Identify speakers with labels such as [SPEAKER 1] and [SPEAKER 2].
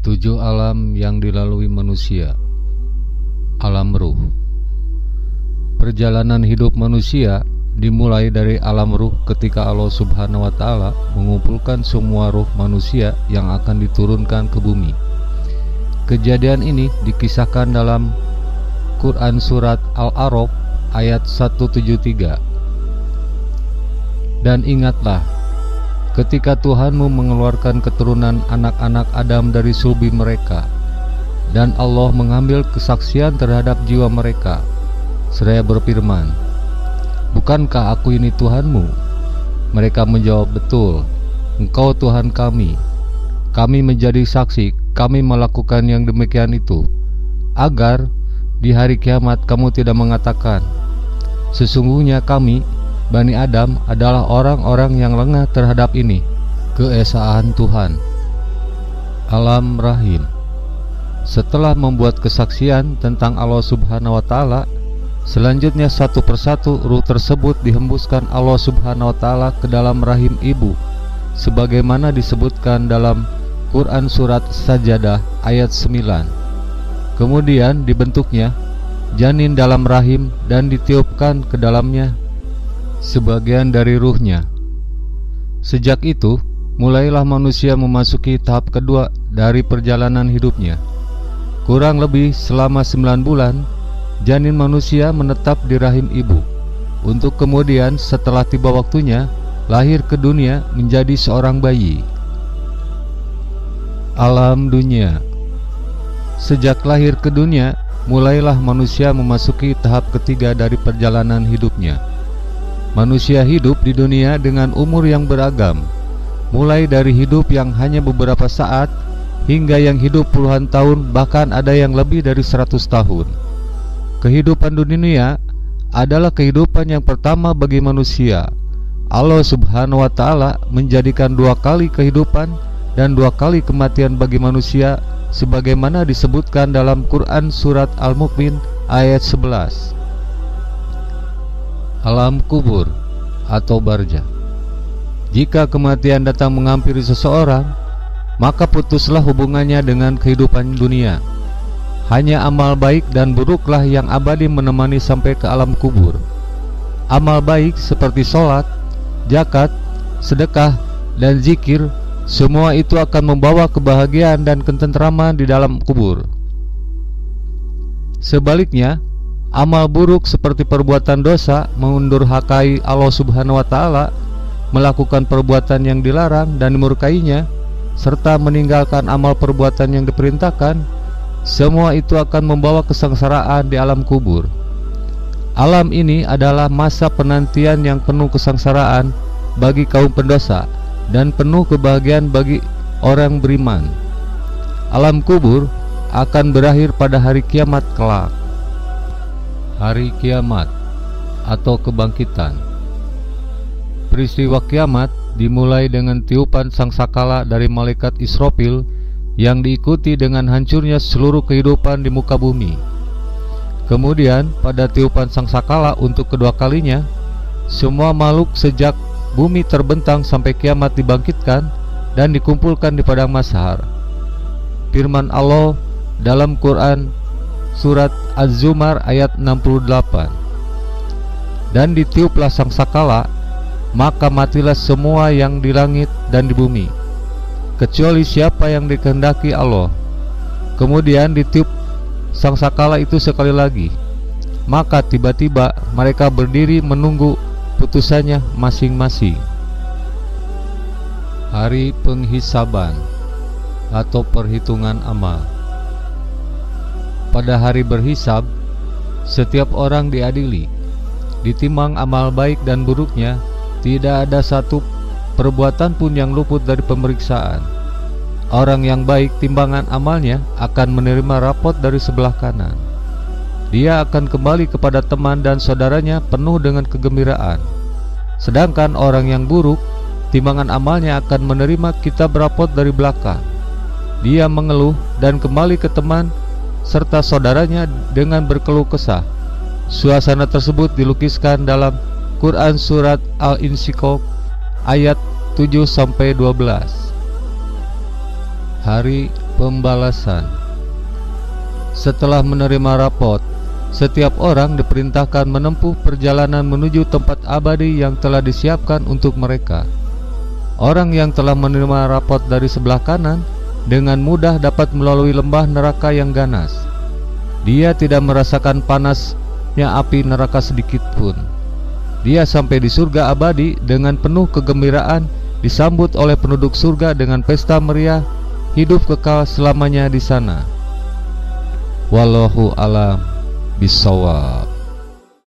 [SPEAKER 1] 7 alam yang dilalui manusia. Alam ruh. Perjalanan hidup manusia dimulai dari alam ruh ketika Allah Subhanahu wa Ta'ala mengumpulkan semua ruh manusia yang akan diturunkan ke bumi. Kejadian ini dikisahkan dalam Quran Surat Al-A'raf ayat 173. Dan ingatlah, ketika Tuhanmu mengeluarkan keturunan anak-anak Adam dari sulbi mereka, dan Allah mengambil kesaksian terhadap jiwa mereka, seraya berfirman, "Bukankah aku ini Tuhanmu?" Mereka menjawab, "Betul, Engkau Tuhan kami. Kami menjadi saksi, kami melakukan yang demikian itu, agar di hari kiamat kamu tidak mengatakan, sesungguhnya kami, Bani Adam, adalah orang-orang yang lengah terhadap ini, keesaan Tuhan." Alam rahim. Setelah membuat kesaksian tentang Allah Subhanahu wa Ta'ala, selanjutnya satu persatu ruh tersebut dihembuskan Allah Subhanahu wa Ta'ala ke dalam rahim ibu, sebagaimana disebutkan dalam Quran Surat Sajadah ayat 9. Kemudian dibentuknya janin dalam rahim dan ditiupkan ke dalamnya sebagian dari ruhnya. Sejak itu, mulailah manusia memasuki tahap kedua dari perjalanan hidupnya. Kurang lebih selama 9 bulan, janin manusia menetap di rahim ibu, untuk kemudian setelah tiba waktunya, lahir ke dunia menjadi seorang bayi. Alam dunia. Sejak lahir ke dunia, mulailah manusia memasuki tahap ketiga dari perjalanan hidupnya. Manusia hidup di dunia dengan umur yang beragam, mulai dari hidup yang hanya beberapa saat hingga yang hidup puluhan tahun, bahkan ada yang lebih dari 100 tahun. Kehidupan di dunia adalah kehidupan yang pertama bagi manusia. Allah Subhanahu wa Ta'ala menjadikan 2 kali kehidupan dan 2 kali kematian bagi manusia, sebagaimana disebutkan dalam Quran Surat Al-Mu'min ayat 11. Alam kubur atau barzah. Jika kematian datang menghampiri seseorang, maka putuslah hubungannya dengan kehidupan dunia. Hanya amal baik dan buruklah yang abadi menemani sampai ke alam kubur. Amal baik seperti sholat, zakat, sedekah, dan zikir, semua itu akan membawa kebahagiaan dan ketentraman di dalam kubur. Sebaliknya, amal buruk seperti perbuatan dosa, mendurhakai Allah Subhanahu wa Ta'ala, melakukan perbuatan yang dilarang dan dimurkainya, serta meninggalkan amal perbuatan yang diperintahkan, semua itu akan membawa kesengsaraan di alam kubur. Alam ini adalah masa penantian yang penuh kesengsaraan bagi kaum pendosa dan penuh kebahagiaan bagi orang beriman. Alam kubur akan berakhir pada hari kiamat kelak. Hari kiamat atau kebangkitan. Peristiwa kiamat dimulai dengan tiupan sangsakala dari malaikat Israfil yang diikuti dengan hancurnya seluruh kehidupan di muka bumi. Kemudian pada tiupan sangsakala untuk kedua kalinya, semua makhluk sejak bumi terbentang sampai kiamat dibangkitkan dan dikumpulkan di padang mahsyar. Firman Allah dalam Quran Surat Az-Zumar ayat 68. Dan ditiuplah sangsakala, maka matilah semua yang di langit dan di bumi, kecuali siapa yang dikehendaki Allah. Kemudian ditiup sangsakala itu sekali lagi, maka tiba-tiba mereka berdiri menunggu putusannya masing-masing. Hari penghisaban atau perhitungan amal. Pada hari berhisab, setiap orang diadili, ditimbang amal baik dan buruknya. Tidak ada satu perbuatan pun yang luput dari pemeriksaan. Orang yang baik, timbangan amalnya akan menerima rapot dari sebelah kanan. Dia akan kembali kepada teman dan saudaranya penuh dengan kegembiraan. Sedangkan orang yang buruk, timbangan amalnya akan menerima kitab rapot dari belakang. Dia mengeluh dan kembali ke teman serta saudaranya dengan berkeluh kesah. Suasana tersebut dilukiskan dalam Quran Surat Al-Insyikok ayat 7-12. Hari pembalasan. Setelah menerima rapot, setiap orang diperintahkan menempuh perjalanan menuju tempat abadi yang telah disiapkan untuk mereka. Orang yang telah menerima rapot dari sebelah kanan dengan mudah dapat melalui lembah neraka yang ganas. Dia tidak merasakan panasnya api neraka sedikit pun. Dia sampai di surga abadi dengan penuh kegembiraan, disambut oleh penduduk surga dengan pesta meriah, hidup kekal selamanya di sana. Wallahu a'lam bishawab.